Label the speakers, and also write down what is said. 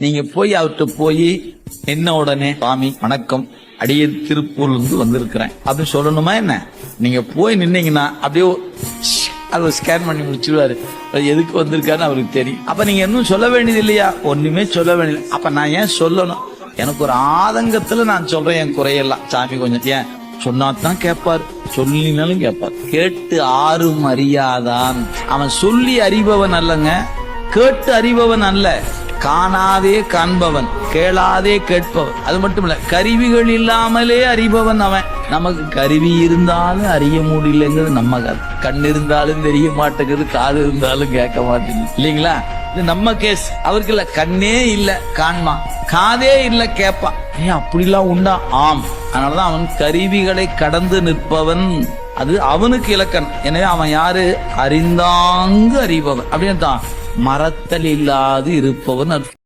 Speaker 1: நீங்க போய் அவர்கிட்ட போய் என்ன உடனே சுவாமி வணக்கம், அடியே திருப்பூர்ல இருந்து வந்திருக்கிறேன் அப்படின்னு சொல்லணுமா என்ன? நீங்க போய் நின்னீங்கன்னா அப்படியே அதை ஸ்கேன் பண்ணி முடிச்சிருவாரு. எதுக்கு வந்திருக்காருன்னு அவருக்கு தெரியும். அப்ப நீங்க இன்னும் சொல்ல வேண்டியது இல்லையா? ஒண்ணுமே சொல்ல வேண்டியது. அப்ப நான் ஏன் சொல்லணும்? எனக்கு ஒரு ஆதங்கத்துல நான் சொல்றேன் என் குறையெல்லாம். சாமி கொஞ்சம் ஏன் சொன்னாதான் கேட்பார், சொல்லினாலும் கேட்பார். கேட்டு ஆறும் அறியாதான். அவன் சொல்லி அறிபவன் அல்லங்க, கேட்டு அறிபவன் அல்ல. காணாதே காண்பவன், கேளாதே கேட்பவன். அது மட்டும் இல்ல, கருவிகள் இல்லாமலே அறிபவன் அவன். நமக்கு கருவி இருந்தாலும் அறிய முடியலங்கிறது நம்ம கண் இருந்தாலும் தெரிய மாட்டேங்குது, காது இருந்தாலும் கேட்க மாட்டேங்குது இல்லைங்களா? இது நம்ம கேஸ். அவருக்கு இல்ல, கண்ணே இல்ல காண்மா, காதே இல்ல கேட்பான். அப்படிலாம் உண்டா? ஆம். அதனாலதான் அவன் கருவிகளை கடந்து நிற்பவன். அது அவனுக்கு இலக்கணம். எனவே அவன் யாரு? அறிந்தாங்கு அறிபவன். அப்படின்னு தான் மறத்தல் இல்லாது இருப்பவன்.